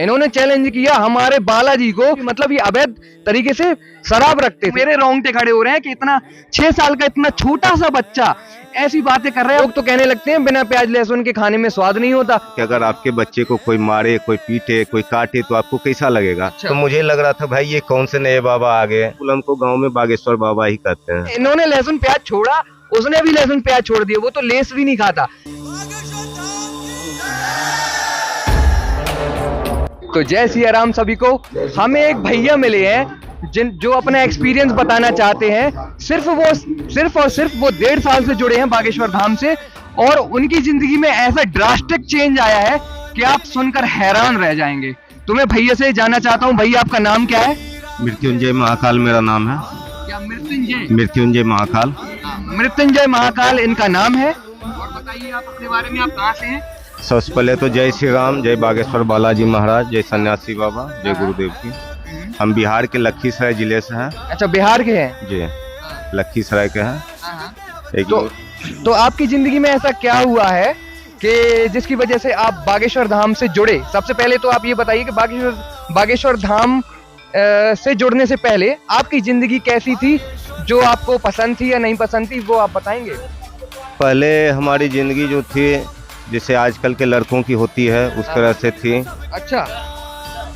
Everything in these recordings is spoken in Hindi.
इन्होंने चैलेंज किया हमारे बालाजी को, मतलब ये अवैध तरीके से शराब रखते थे। मेरे रोंगटे खड़े हो रहे हैं कि इतना 6 साल का इतना छोटा सा बच्चा ऐसी बातें कर रहे हैं। लोग तो कहने लगते हैं बिना प्याज लहसुन के खाने में स्वाद नहीं होता। कि अगर आपके बच्चे को कोई मारे, कोई पीटे, कोई काटे तो आपको कैसा लगेगा? अच्छा। तो मुझे लग रहा था भाई ये कौन से नए बाबा आ गए। हमको गाँव में बागेश्वर बाबा ही कहते हैं। इन्होंने लहसुन प्याज छोड़ा, उसने भी लहसुन प्याज छोड़ दिया, वो तो लेस भी नहीं खाता। तो जय सिया राम सभी को। हमें एक भैया मिले हैं जो अपना एक्सपीरियंस बताना चाहते हैं। सिर्फ और सिर्फ वो 1.5 साल से जुड़े हैं बागेश्वर धाम से, और उनकी जिंदगी में ऐसा ड्रास्टिक चेंज आया है कि आप सुनकर हैरान रह जाएंगे। तो मैं भैया से जानना चाहता हूँ, भैया आपका नाम क्या है? मृत्युंजय महाकाल मेरा नाम है। क्या मृत्युंजय? मृत्युंजय महाकाल। मृत्युंजय महाकाल इनका नाम है। और बताइए आप अपने बारे में, आप कहाँ से हैं? सबसे पहले तो जय श्री राम, जय बागेश्वर बालाजी महाराज, जय सन्यासी बाबा, जय गुरुदेव की। हम बिहार के लखीसराय जिले से हैं। अच्छा, बिहार के हैं जी, लखीसराय के हैं। तो आपकी जिंदगी में ऐसा क्या हुआ है कि जिसकी वजह से आप बागेश्वर धाम से जुड़े? सबसे पहले तो आप ये बताइए कि बागेश्वर धाम से जुड़ने से पहले आपकी जिंदगी कैसी थी, जो आपको पसंद थी या नहीं पसंद थी, वो आप बताएंगे? पहले हमारी जिंदगी जो थी जैसे आजकल के लड़कों की होती है उस तरह से थी। अच्छा।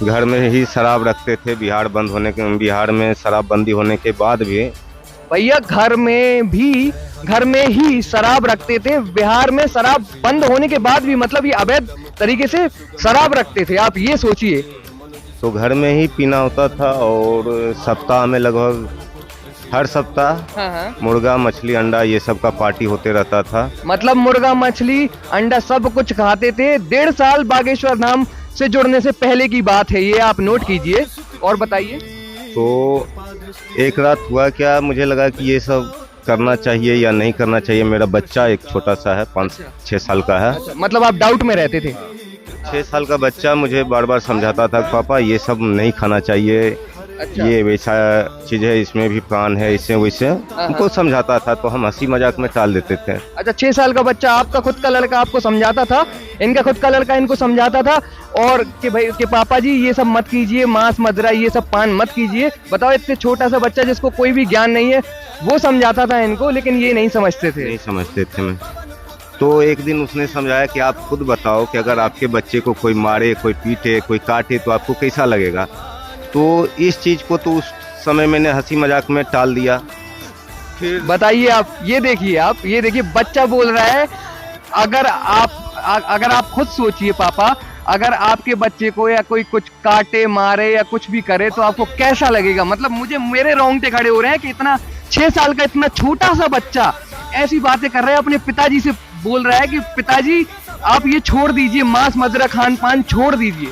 घर में ही शराब रखते थे। बिहार में शराबबंदी होने के बाद भी भैया घर में ही शराब रखते थे। बिहार में शराब बंद होने के बाद भी, मतलब ये अवैध तरीके से शराब रखते थे। आप ये सोचिए। तो घर में ही पीना होता था, और सप्ताह में लगभग हर सप्ताह मुर्गा मछली अंडा ये सब का पार्टी होते रहता था। मतलब मुर्गा मछली अंडा सब कुछ खाते थे। 1.5 साल बागेश्वर धाम से जुड़ने से पहले की बात है, ये आप नोट कीजिए। और बताइए। तो एक रात हुआ क्या, मुझे लगा कि ये सब करना चाहिए या नहीं करना चाहिए। मेरा बच्चा एक छोटा सा है, 5-6 साल का है। अच्छा, मतलब आप डाउट में रहते थे? 6 साल का बच्चा मुझे बार बार समझाता था, पापा ये सब नहीं खाना चाहिए। अच्छा। ये वैसा चीज है, इसमें भी प्राण है, इससे वैसे उनको समझाता था, तो हम हंसी मजाक में टाल देते थे। अच्छा, 6 साल का बच्चा, आपका खुद का लड़का आपको समझाता था, इनका खुद का लड़का इनको समझाता था, और कि भाई कि पापा जी ये सब मत कीजिए, मांस मदिरा ये सब पान मत कीजिए। बताओ, इतने छोटा सा बच्चा जिसको कोई भी ज्ञान नहीं है, वो समझाता था इनको, लेकिन ये नहीं समझते थे। मैं तो एक दिन उसने समझाया कि आप खुद बताओ कि अगर आपके बच्चे को कोई मारे, कोई पीटे, कोई काटे तो आपको कैसा लगेगा? तो इस चीज को तो उस समय मैंने हंसी मजाक में टाल दिया। फिर बताइए आप, ये देखिए बच्चा बोल रहा है, अगर आप खुद सोचिए पापा, अगर आपके बच्चे को या कोई कुछ काटे मारे या कुछ भी करे तो आपको कैसा लगेगा? मतलब मेरे रोंगटे खड़े हो रहे हैं कि इतना 6 साल का इतना छोटा सा बच्चा ऐसी बातें कर रहा है। अपने पिताजी से बोल रहा है कि पिताजी आप ये छोड़ दीजिए, मांस मदिरा खान पान छोड़ दीजिए।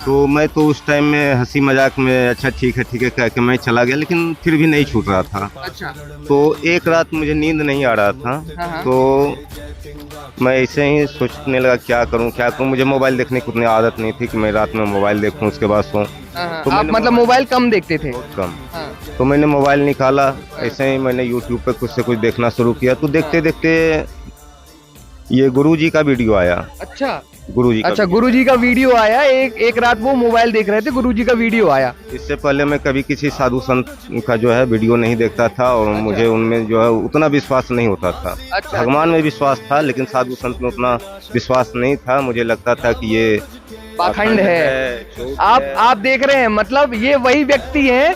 तो मैं तो उस टाइम में हंसी मजाक में अच्छा ठीक है कह के मैं चला गया, लेकिन फिर भी नहीं छूट रहा था। अच्छा। तो एक रात मुझे नींद नहीं आ रहा था, तो मैं ऐसे ही सोचने लगा क्या करूं। मुझे मोबाइल देखने की उतनी आदत नहीं थी कि मैं रात में मोबाइल देखूं उसके बाद सोऊं। तो आप मतलब मोबाइल कम देखते थे? कम। तो मैंने मोबाइल निकाला, ऐसे ही मैंने यूट्यूब पे कुछ से कुछ देखना शुरू किया। तो देखते देखते ये गुरुजी का वीडियो आया। अच्छा, गुरुजी का वीडियो आया। एक रात वो मोबाइल देख रहे थे, गुरुजी का वीडियो आया। इससे पहले मैं कभी किसी साधु संत का जो है वीडियो नहीं देखता था, और मुझे उनमें जो है उतना विश्वास नहीं होता था। अच्छा। भगवान में विश्वास था, लेकिन साधु संत में उतना विश्वास नहीं था। मुझे लगता था कि ये पाखंड है। आप देख रहे हैं, मतलब ये वही व्यक्ति हैं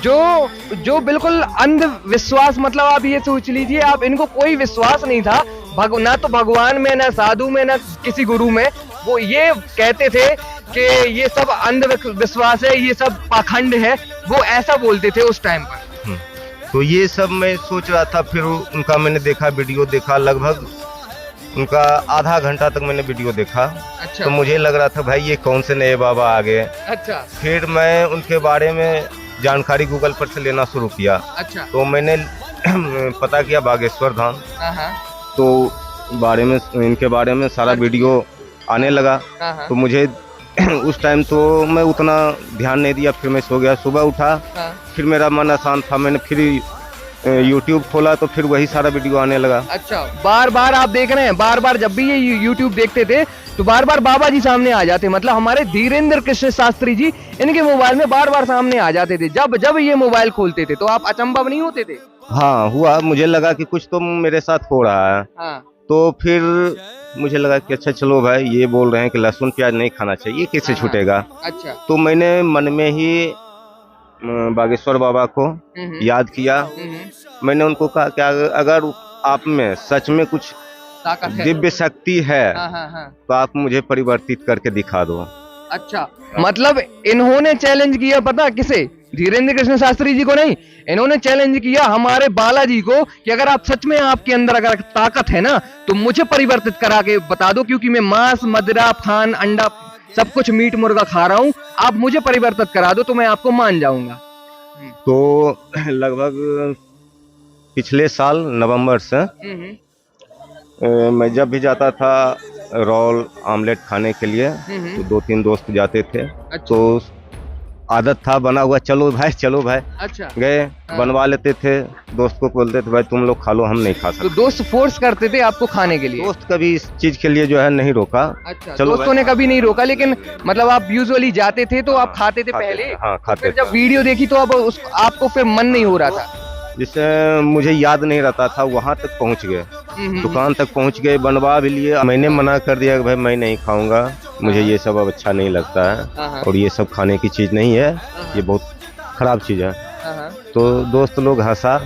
जो बिल्कुल अंधविश्वास, मतलब आप ये सोच लीजिए, आप इनको कोई विश्वास नहीं था, ना तो भगवान में, ना साधु में, ना किसी गुरु में। वो ये कहते थे कि ये सब अंधविश्वास है, ये सब पाखंड है, वो ऐसा बोलते थे उस टाइम पर। तो ये सब मैं सोच रहा था। फिर उनका मैंने वीडियो देखा, लगभग उनका आधा घंटा तक मैंने वीडियो देखा। अच्छा। तो मुझे लग रहा था भाई ये कौन से नए बाबा आ गए। अच्छा। फिर मैं उनके बारे में जानकारी गूगल पर से लेना शुरू किया। अच्छा। तो मैंने पता किया बागेश्वर धाम, तो इनके बारे में सारा वीडियो आने लगा। तो मुझे उस टाइम तो मैं उतना ध्यान नहीं दिया, फिर मैं सो गया। सुबह उठा, फिर मेरा मन अशांत था, मैंने फिर यूट्यूब खोला तो फिर वही सारा वीडियो आने लगा। अच्छा, बार बार आप देख रहे हैं, बार बार जब भी ये यूट्यूब देखते थे तो बार बार बाबा जी सामने आ जाते, मतलब हमारे धीरेन्द्र कृष्ण शास्त्री जी इनके मोबाइल में बार बार सामने आ जाते थे। जब जब ये मोबाइल खोलते थे तो आप अचंभव नहीं होते थे? हाँ हुआ, मुझे लगा कि कुछ तो मेरे साथ हो रहा है। हाँ। तो फिर मुझे लगा कि अच्छा चलो भाई, ये बोल रहे हैं कि लहसुन प्याज नहीं खाना चाहिए, कैसे छूटेगा। अच्छा। तो मैंने मन में ही बागेश्वर बाबा को याद किया। मैंने उनको कहा कि अगर आप में सच में कुछ दिव्य शक्ति है तो आप मुझे परिवर्तित करके दिखा दो। अच्छा, मतलब इन्होंने चैलेंज किया, पता किसे? धीरेन्द्र कृष्ण शास्त्री जी को नहीं, इन्होंने चैलेंज किया हमारे बालाजी को कि अगर आप सच में, आपके अंदर अगर ताकत है ना तो मुझे परिवर्तित करा के बता दो, क्योंकि मैं मांस, मदिरा, फान, अंडा सब कुछ मीट मुर्गा खा रहा हूँ, आप मुझे परिवर्तित करा दो तो मैं आपको मान जाऊंगा। तो लगभग पिछले साल नवंबर से मैं जब भी जाता था रोल आमलेट खाने के लिए तो 2-3 दोस्त जाते थे। अच्छा। तो आदत था बना हुआ, चलो भाई चलो भाई। अच्छा। गए, बनवा लेते थे, दोस्त को बोलते थे भाई तुम लोग खा लो, हम नहीं खा सकते। तो दोस्त फोर्स करते थे आपको खाने के लिए? दोस्त कभी इस चीज के लिए जो है नहीं रोका। अच्छा, दोस्तों ने कभी नहीं रोका, लेकिन मतलब आप यूजुअली जाते थे तो आप खाते थे पहले? हाँ खाते थे। जब वीडियो देखी तो अब आपको फिर मन नहीं हो रहा था? जिससे मुझे याद नहीं रहता था, वहां तक पहुंच गए, दुकान तक पहुंच गए, बनवा भी लिए। मैंने मना कर दिया कि भाई मैं नहीं खाऊंगा, मुझे ये सब अब अच्छा नहीं लगता है और ये सब खाने की चीज नहीं है, ये बहुत खराब चीज है। तो दोस्त लोग हंसा,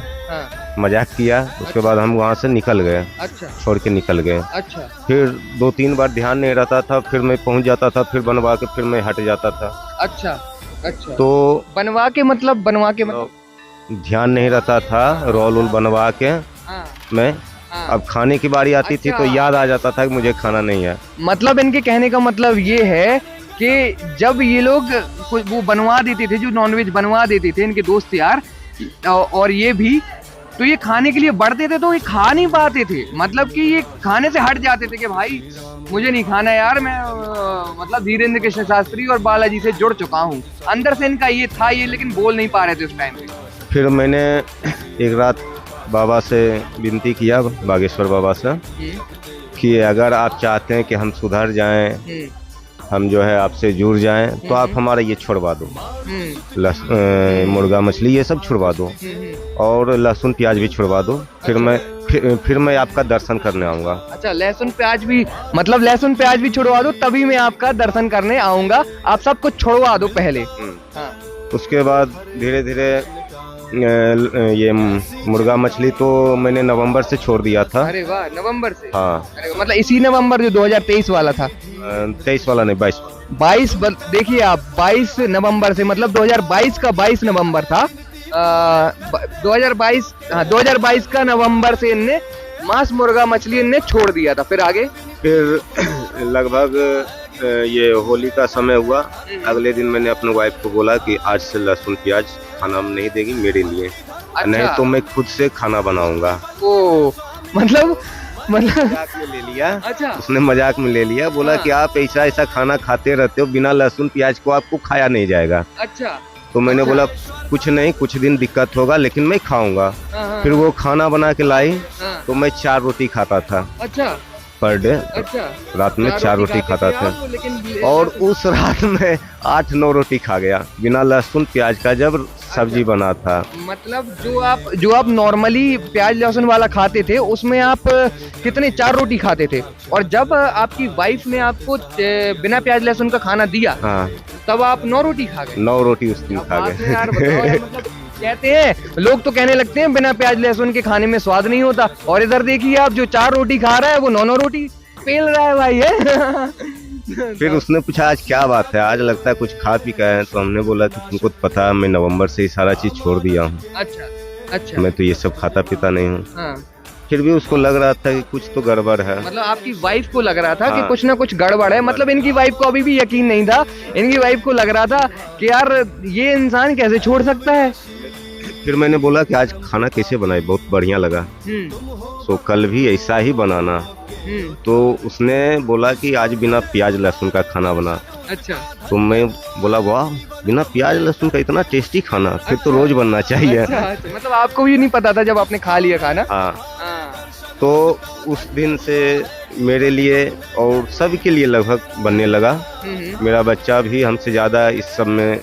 मजाक किया, उसके बाद हम वहाँ से निकल गए। अच्छा। छोड़ के निकल गए। अच्छा। फिर 2-3 बार ध्यान नहीं रहता था, फिर मैं पहुंच जाता था, फिर बनवा के फिर मैं हट जाता था। अच्छा। अच्छा, तो बनवा के मतलब ध्यान नहीं रहता था, रोल बनवा के मैं अब खाने की बारी आती थी तो याद आ जाता था कि मुझे खाना नहीं है। मतलब इनके कहने का मतलब ये है कि जब ये लोग वो बनवा देते थे, जो नॉनवेज बनवा देते थे इनके दोस्त यार और ये भी, तो ये खाने के लिए बढ़ते थे तो ये खा नहीं पाते थे, मतलब कि ये खाने से हट जाते थे कि भाई मुझे नहीं खाना यार, मैं मतलब धीरेन्द्र कृष्ण शास्त्री और बालाजी से जुड़ चुका हूँ। अंदर से इनका ये था, ये लेकिन बोल नहीं पा रहे थे उस टाइम पे। फिर मैंने एक रात बाबा से विनती किया, बागेश्वर बाबा से, कि अगर आप चाहते हैं कि हम सुधर जाएं, हम जो है आपसे जुड़ जाएं, तो आप हमारा ये छुड़वा दो, मुर्गा मछली ये सब छुड़वा दो और लहसुन प्याज भी छुड़वा दो। फिर मैं आपका दर्शन करने आऊँगा। अच्छा, लहसुन प्याज भी, मतलब लहसुन प्याज भी छुड़वा दो तभी मैं आपका दर्शन करने आऊँगा, आप सब कुछ छुड़वा दो पहले। उसके बाद धीरे धीरे ये मुर्गा मछली तो मैंने नवंबर से छोड़ दिया था। अरे वाह, नवंबर से? हाँ। अरे मतलब इसी नवंबर जो 2023 वाला था? 23 वाला नहीं, 22। देखिए आप, 22 नवंबर से, मतलब 2022 का 22 नवंबर था। 2022 का नवंबर से इनने मांस मुर्गा मछली इनने छोड़ दिया था। फिर आगे? फिर लगभग ये होली का समय हुआ, अगले दिन मैंने अपने वाइफ को बोला कि आज से लहसुन प्याज खाना नहीं देगी मेरे लिए। अच्छा। नहीं तो मैं खुद से खाना बनाऊंगा। ओ, मतलब मजाक में ले लिया। अच्छा। उसने मजाक में ले लिया, बोला कि आप ऐसा खाना खाते रहते हो, बिना लहसुन प्याज को आपको खाया नहीं जाएगा। अच्छा। तो मैंने बोला कुछ नहीं, कुछ दिन दिक्कत होगा लेकिन मैं खाऊंगा। फिर वो खाना बना के लाई तो मैं 4 रोटी खाता था। अच्छा। Per day. अच्छा। रात में 4 रोटी खाता था और उस रात में 8-9 रोटी खा गया बिना लहसुन प्याज का, जब सब्जी बना था। मतलब जो आप नॉर्मली प्याज लहसुन वाला खाते थे उसमें आप कितने 4 रोटी खाते थे, और जब आपकी वाइफ ने आपको बिना प्याज लहसुन का खाना दिया, हाँ, तब आप 9 रोटी खा गए? 9 रोटी उस दिन खा गए। यार मतलब कहते हैं लोग, तो कहने लगते हैं बिना प्याज लहसुन के खाने में स्वाद नहीं होता, और इधर देखिए आप, जो 4 रोटी खा रहा है वो 9 रोटी पेल रहा है भाई है। फिर उसने पूछा आज क्या बात है, आज लगता है कुछ खा पी गए हैं। तो हमने बोला कि तुमको तो पता है मैं नवंबर से ही सारा चीज छोड़ दिया हूँ। अच्छा। अच्छा। मैं तो ये सब खाता पीता नहीं हूँ। हाँ। फिर भी उसको लग रहा था कि कुछ तो गड़बड़ है। मतलब आपकी वाइफ को लग रहा था कि कुछ ना कुछ गड़बड़ है। मतलब इनकी वाइफ को अभी भी यकीन नहीं था, इनकी वाइफ को लग रहा था कि यार ये इंसान कैसे छोड़ सकता है। फिर मैंने बोला कि आज खाना कैसे बनाए, बहुत बढ़िया लगा, सो कल भी ऐसा ही बनाना। तो उसने बोला कि आज बिना प्याज लहसुन का खाना बना। अच्छा। तो मैं बोला वाह, बिना प्याज लहसुन का इतना टेस्टी खाना, फिर तो रोज बनना चाहिए। अच्छा, मतलब आपको भी नहीं पता था जब आपने खा लिया खाना? हाँ। तो उस दिन से मेरे लिए और सबके लिए लगभग बनने लगा। मेरा बच्चा भी हमसे ज़्यादा इस सब में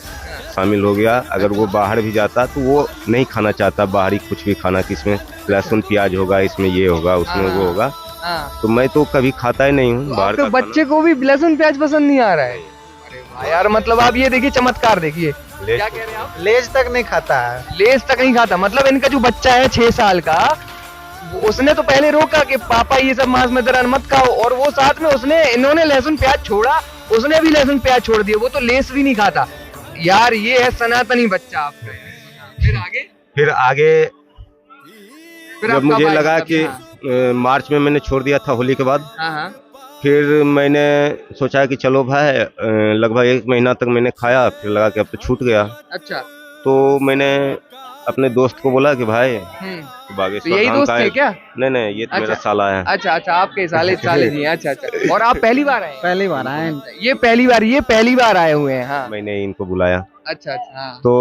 शामिल हो गया। अगर वो बाहर भी जाता तो वो नहीं खाना चाहता बाहरी कुछ भी खाना कि इसमें लहसुन प्याज होगा, इसमें ये होगा, उसमें वो होगा। तो मैं तो कभी खाता ही नहीं हूँ बाहर तो का बच्चे को भी लहसुन प्याज पसंद नहीं आ रहा है? अरे वाह यार, मतलब आप ये देखिए चमत्कार देखिए। क्या कह रहे हैं आप? लेज तक नहीं खाता है। लेज तक नहीं खाता, मतलब इनका जो बच्चा है 6 साल का, उसने तो पहले रोका कि पापा ये सब मांस मदिरा मत खाओ, और वो साथ में इन्होंने लहसुन प्याज छोड़ा, उसने भी लहसुन प्याज छोड़ दिया, वो तो लेस भी नहीं खाता। यार ये है सनातनी बच्चा आपका। फिर आगे जब मुझे लगा कि मार्च में मैंने छोड़ दिया था होली के बाद, फिर मैंने सोचा कि चलो भाई, लगभग 1 महीना तक मैंने खाया, फिर लगा कि अब तो छूट गया। अच्छा। तो मैंने अपने दोस्त को बोला कि भाई बागेश्वर तो यही दोस्त है क्या? नहीं, ये तो मेरा साला है। अच्छा, आपके साले जी। अच्छा। और आप पहली बार आए? पहली बार आए। ये पहली बार आए हुए हैं। हाँ। मैंने इनको बुलाया। अच्छा। तो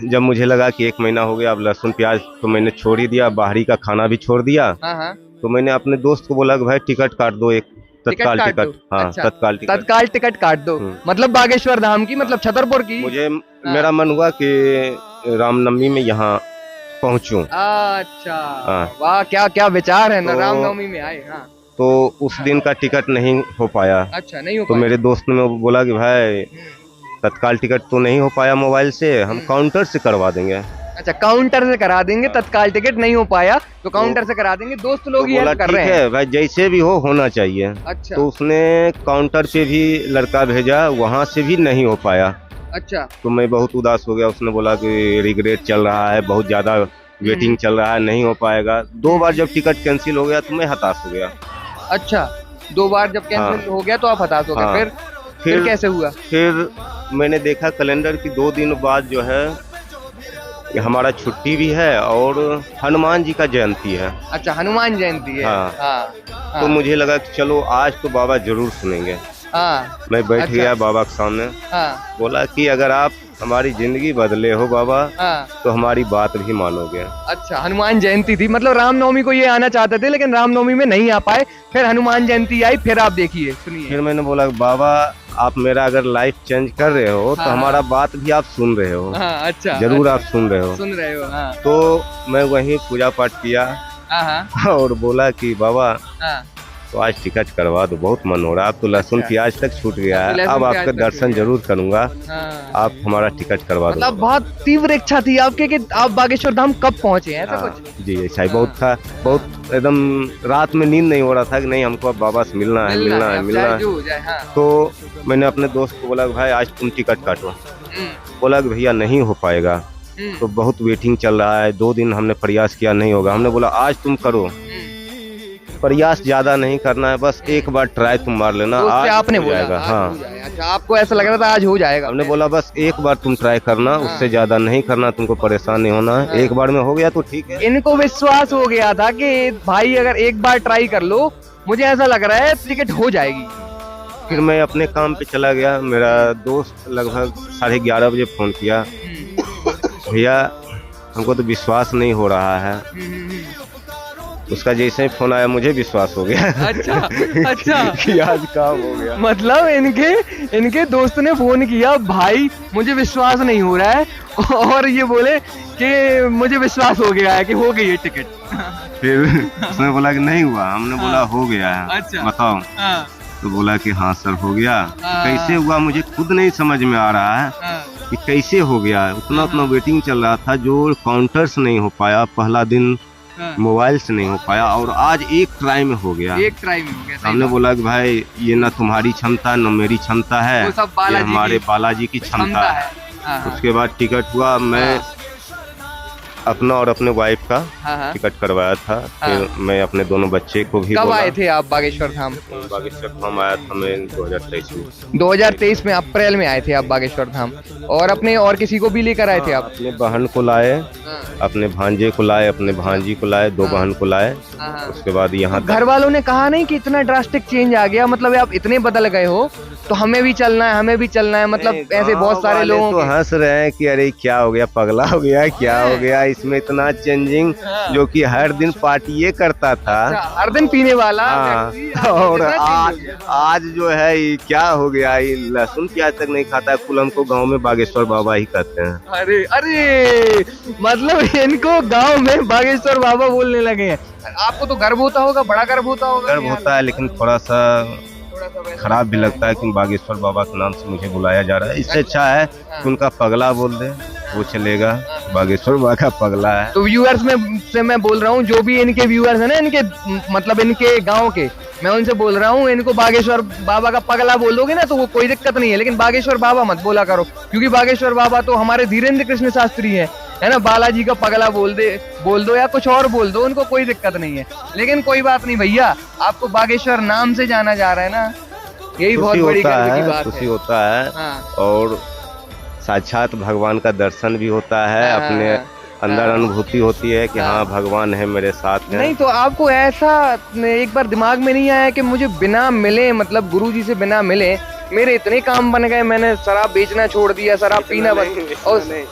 जब मुझे लगा कि 1 महीना हो गया, अब लहसुन प्याज तो मैंने छोड़ ही दिया, बाहरी का खाना भी छोड़ दिया। तो मैंने अपने दोस्त को बोला कि भाई टिकट काट दो, एक तत्काल टिकट। हाँ, अच्छा, तत्काल टिकट काट दो। मतलब बागेश्वर धाम की, मतलब छतरपुर की। मुझे मेरा मन हुआ कि रामनवमी में यहाँ पहुँचूं। अच्छा। वाह, क्या विचार है ना, रामनवमी में आए। हाँ। तो उस दिन का टिकट नहीं हो पाया। अच्छा, नहीं हो तो पाया। मेरे दोस्त ने बोला कि भाई तत्काल टिकट तो नहीं हो पाया मोबाइल से, हम काउंटर से करवा देंगे। अच्छा, काउंटर से करा देंगे। तत्काल टिकट नहीं हो पाया तो काउंटर से करा देंगे। दोस्त लोग ये कर रहे हैं भाई, जैसे भी हो होना चाहिए। अच्छा। तो उसने काउंटर पे भी लड़का भेजा, वहाँ से भी नहीं हो पाया। अच्छा। तो मैं बहुत उदास हो गया। उसने बोला कि रिग्रेट चल रहा है, बहुत ज्यादा वेटिंग चल रहा है, नहीं हो पाएगा। 2 बार जब टिकट कैंसिल हो गया तो मैं हताश हो गया। अच्छा, 2 बार जब कैंसिल हो गया तो आप हताश हो गए। फिर कैसे हुआ? फिर मैंने देखा कैलेंडर की 2 दिन बाद जो है हमारा छुट्टी भी है और हनुमान जी का जयंती है। अच्छा, हनुमान जयंती है। हाँ। तो मुझे लगा कि चलो आज तो बाबा जरूर सुनेंगे। मैं बैठ गया बाबा के सामने। बोला कि अगर आप हमारी जिंदगी बदले हो बाबा, तो हमारी बात भी मानोगे। अच्छा, हनुमान जयंती थी, मतलब रामनवमी को ये आना चाहते थे लेकिन रामनवमी में नहीं आ पाए। फिर हनुमान जयंती आई, फिर आप देखिए, सुनिए। फिर मैंने बोला बाबा, आप मेरा अगर लाइफ चेंज कर रहे हो तो हमारा बात भी आप सुन रहे हो। अच्छा, जरूर आप सुन रहे हो। तो मैं वहीं पूजा पाठ किया और बोला कि बाबा तो आज टिकट करवा दो, बहुत मन हो रहा है। अब तो लहसुन प्याज तक छूट गया है, अब आपका दर्शन जरूर करूंगा। आप हमारा टिकट करवा दो। मतलब बहुत तीव्र इच्छा थी आपके कि आप बागेश्वर धाम कब पहुंचे हैं, ऐसा कुछ? जी, ऐसा ही बहुत था। बहुत एकदम रात में नींद नहीं हो रहा था कि नहीं हमको अब बाबा से मिलना है। तो मैंने अपने दोस्त को बोला भाई आज तुम टिकट काटो। बोला कि भैया नहीं हो पाएगा, तो बहुत वेटिंग चल रहा है, 2 दिन हमने प्रयास किया, नहीं होगा। हमने बोला आज तुम करो, प्रयास ज्यादा नहीं करना है, बस एक बार ट्राई तुम मार लेना, आज आपने हो जाएगा। हाँ। अच्छा, आपको ऐसा लग रहा था आज हो जाएगा? हमने बोला बस एक बार तुम ट्राई करना, उससे ज्यादा नहीं करना, तुमको परेशान नहीं होना है। एक बार में हो गया तो ठीक है। इनको विश्वास हो गया था कि भाई अगर एक बार ट्राई कर लो, मुझे ऐसा लग रहा है टिकट हो जाएगी। फिर मैं अपने काम पे चला गया। मेरा दोस्त लगभग 11:30 बजे फोन किया, भैया हमको तो विश्वास नहीं हो रहा है। उसका जैसे ही फोन आया मुझे विश्वास हो गया। अच्छा कि आज काम हो गया। मतलब इनके दोस्त ने फोन किया, भाई मुझे विश्वास नहीं हो रहा है, और ये बोले कि मुझे विश्वास हो गया है कि हो गई है टिकट। फिर उसने बोला कि नहीं हुआ। हमने बोला हो गया है। अच्छा, बताओ। तो बोला कि हाँ सर हो गया। कैसे हुआ मुझे खुद नहीं समझ में आ रहा है कि कैसे हो गया। उतना वेटिंग चल रहा था, जो काउंटर से नहीं हो पाया, पहला दिन मोबाइल से नहीं हो पाया, और आज एक ट्राई में हो गया। हमने बोला कि भाई ये ना तुम्हारी क्षमता न मेरी क्षमता है, ये हमारे बालाजी की क्षमता है। उसके बाद टिकट हुआ। मैं अपना और अपने वाइफ का हाँ। टिकट करवाया था। फिर मैं अपने दोनों बच्चे को भी कब बोला। आए थे आप बागेश्वर धाम? बागेश्वर धाम आया था मैं 2023 में। 2023 में अप्रैल में आए थे आप बागेश्वर धाम, और अपने और किसी को भी लेकर आए थे आप? अपने बहन को लाए, अपने भांजे को लाए, अपने भांजी को लाए, 2 बहन को लाए। उसके बाद यहाँ घर वालों ने कहा नहीं कि इतना ड्रास्टिक चेंज आ गया, मतलब आप इतने बदल गए हो तो हमें भी चलना है, हमें भी चलना है, मतलब ऐसे बहुत सारे लोग तो हंस रहे हैं कि अरे क्या हो गया, पगला हो गया, क्या हो गया इसमें इतना चेंजिंग, जो कि हर दिन पार्टी करता था। हर दिन पीने वाला हाँ। और आज जो है ये क्या हो गया, ये लहसुन प्याज तक नहीं खाता। कुल हमको गांव में बागेश्वर बाबा ही कहते हैं। अरे अरे, मतलब इनको गांव में बागेश्वर बाबा बोलने लगे हैं। आपको तो गर्व होता होगा, बड़ा गर्व होता होगा। गर्व होता है, लेकिन थोड़ा सा खराब भी लगता है कि बागेश्वर बाबा के नाम से मुझे बुलाया जा रहा है। इससे अच्छा है कि उनका पगला बोल दे, वो चलेगा। बागेश्वर बाबा का पगला है। तो व्यूअर्स में से मैं बोल रहा हूँ, जो भी इनके व्यूअर्स है ना, इनके मतलब इनके गांव के, मैं उनसे बोल रहा हूँ इनको बागेश्वर बाबा का पगला बोल दोगे ना तो वो कोई दिक्कत नहीं है, लेकिन बागेश्वर बाबा मत बोला करो, क्योंकि बागेश्वर बाबा तो हमारे धीरेन्द्र कृष्ण शास्त्री है ना। बालाजी का पगला बोल दो या कुछ और बोल दो, उनको कोई दिक्कत नहीं है। लेकिन कोई बात नहीं भैया, आपको बागेश्वर नाम से जाना जा रहा है ना, यही बहुत बड़ी गर्व की बात है। खुशी होता है और साक्षात भगवान का दर्शन भी होता है। अपने अंदर अनुभूति होती है कि हाँ भगवान है मेरे साथ है। नहीं तो आपको ऐसा एक बार दिमाग में नहीं आया कि मुझे बिना मिले, मतलब गुरुजी से बिना मिले मेरे इतने काम बन गए, मैंने शराब बेचना छोड़ दिया, शराब पीना बंद।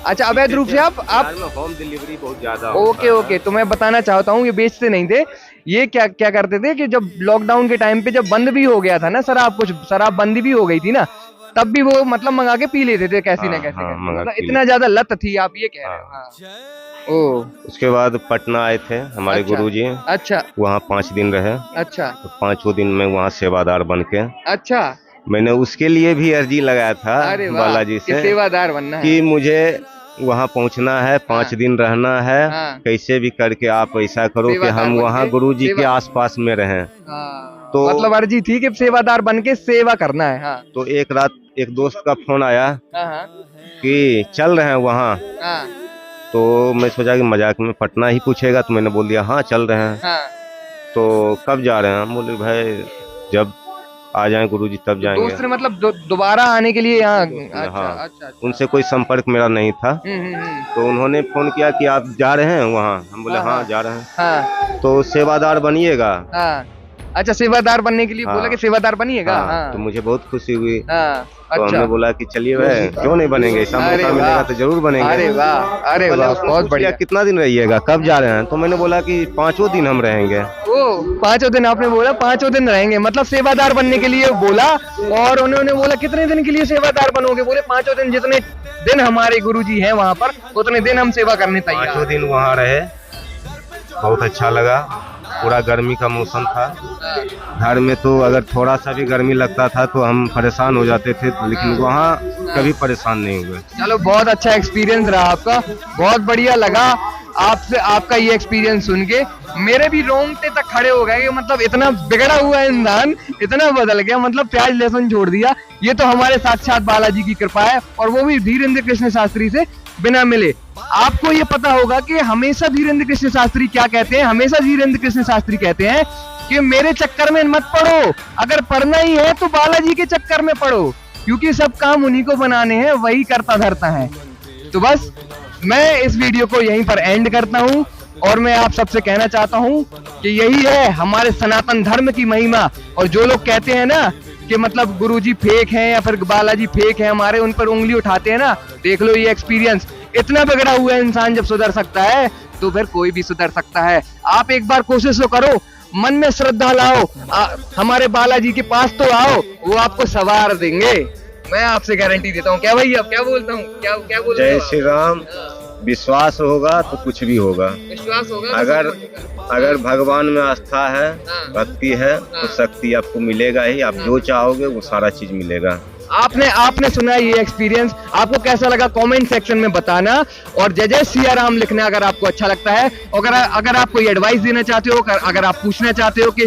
अच्छा, अवैध रूप से आप होम डिलीवरी बहुत ज्यादा। ओके, तो मैं बताना चाहता हूँ, ये बेचते नहीं थे, ये क्या करते थे कि जब लॉकडाउन के टाइम पे जब बंद भी हो गया था ना शराब, कुछ शराब बंदी भी हो गई थी ना, तब भी वो मतलब मंगा के पी लेते थे कैसी ना कैसे। मतलब इतना ज्यादा लत थी, आप ये कह रहे हो। उसके बाद पटना आए थे हमारे गुरुजी। अच्छा, वहाँ 5 दिन रहे। अच्छा, तो 5 दिन में वहाँ सेवादार बन के। अच्छा, मैंने उसके लिए भी अर्जी लगाया था बालाजी से, सेवादार बनना है कि मुझे वहाँ पहुँचना है, 5 दिन रहना है। कैसे भी करके आप ऐसा करो कि हम वहाँ गुरुजी के आसपास में रहें। तो मतलब अर्जी थी कि सेवादार बन के सेवा करना है। तो एक रात एक दोस्त का फोन आया कि चल रहे हैं वहाँ। तो मैं सोचा कि मजाक में पटना ही पूछेगा, तो मैंने बोल दिया हाँ चल रहे हैं। तो कब जा रहे हैं? हम बोले भाई जब आ जाएं गुरुजी तब जाएंगे। दूसरे मतलब दोबारा आने के लिए यहाँ? अच्छा। उनसे कोई संपर्क मेरा नहीं था। तो उन्होंने फोन किया कि आप जा रहे हैं वहाँ? हम बोले हाँ जा रहे हैं। तो सेवादार बनिएगा। अच्छा, सेवादार बनने के लिए बोला कि सेवादार बनिएगा। तो मुझे बहुत खुशी हुई। तो हमने बोला कि चलिए भाई क्यों नहीं बनेंगे, ऐसा मौका मिलेगा तो जरूर बनेंगे। अरे वाह, बहुत बढ़िया। कितना दिन रहिएगा, कब जा रहे हैं? तो मैंने बोला कि 5 दिन हम रहेंगे। 5 दिन आपने बोला? 5 दिन रहेंगे, मतलब सेवादार बनने के लिए बोला। और उन्होंने बोला कितने दिन के लिए सेवादार बनोगे? बोले 5 दिन, जितने दिन हमारे गुरुजी हैं वहाँ पर उतने दिन हम सेवा करने तैयार। 5 दिन वहाँ रहे, बहुत अच्छा लगा। पूरा गर्मी का मौसम था। घर में तो अगर थोड़ा सा भी गर्मी लगता था तो हम परेशान हो जाते थे, लेकिन वहाँ कभी परेशान नहीं हुए। चलो, बहुत अच्छा एक्सपीरियंस रहा आपका, बहुत बढ़िया लगा आपसे आपका ये एक्सपीरियंस सुन के। मेरे भी रोंगटे तक खड़े हो गए, मतलब इतना बिगड़ा हुआ इंसान इतना बदल गया, मतलब प्याज लहसुन छोड़ दिया। ये तो हमारे साक्षात बालाजी की कृपा है, और वो भी धीरेन्द्र कृष्ण शास्त्री से बिना मिले। आपको ये पता होगा कि हमेशा धीरेन्द्र कृष्ण शास्त्री क्या कहते हैं? हमेशा धीरेन्द्र कृष्ण शास्त्री कहते हैं कि मेरे चक्कर में मत पड़ो, अगर पढ़ना ही है तो बालाजी के चक्कर में पढ़ो, क्योंकि सब काम उन्हीं को बनाने हैं, वही करता धरता है। तो बस मैं इस वीडियो को यहीं पर एंड करता हूं, और मैं आप सबसे कहना चाहता हूं कि यही है हमारे सनातन धर्म की महिमा। और जो लोग कहते हैं ना कि मतलब गुरुजी फेक हैं या फिर बालाजी फेक है हमारे, उन पर उंगली उठाते हैं ना, देख लो ये एक्सपीरियंस। इतना बिगड़ा हुआ इंसान जब सुधर सकता है तो फिर कोई भी सुधर सकता है। आप एक बार कोशिश तो करो, मन में श्रद्धा लाओ, हमारे बालाजी के पास तो आओ, वो आपको सवार देंगे, मैं आपसे गारंटी देता हूँ। क्या भैया, क्या बोलता हूँ, क्या बोल रहे हो? जय श्री राम। विश्वास होगा तो कुछ भी होगा। विश्वास होगा अगर भगवान में आस्था है, भक्ति है, तो शक्ति आपको मिलेगा ही। आप जो चाहोगे वो सारा चीज मिलेगा। आपने सुना ये एक्सपीरियंस, आपको कैसा लगा कमेंट सेक्शन में बताना, और जय जय सिया राम लिखना अगर आपको अच्छा लगता है। अगर आप कोई एडवाइस देना चाहते हो, अगर आप पूछना चाहते हो कि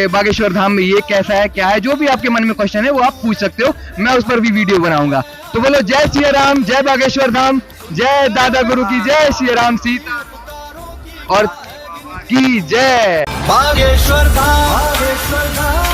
बागेश्वर धाम में ये कैसा है, क्या है, जो भी आपके मन में क्वेश्चन है वो आप पूछ सकते हो, मैं उस पर भी वीडियो बनाऊंगा। तो बोलो जय सिया राम, जय बागेश्वर धाम। जय दादा गुरु की जय, श्री राम सीता और की जय। बागेश्वर धाम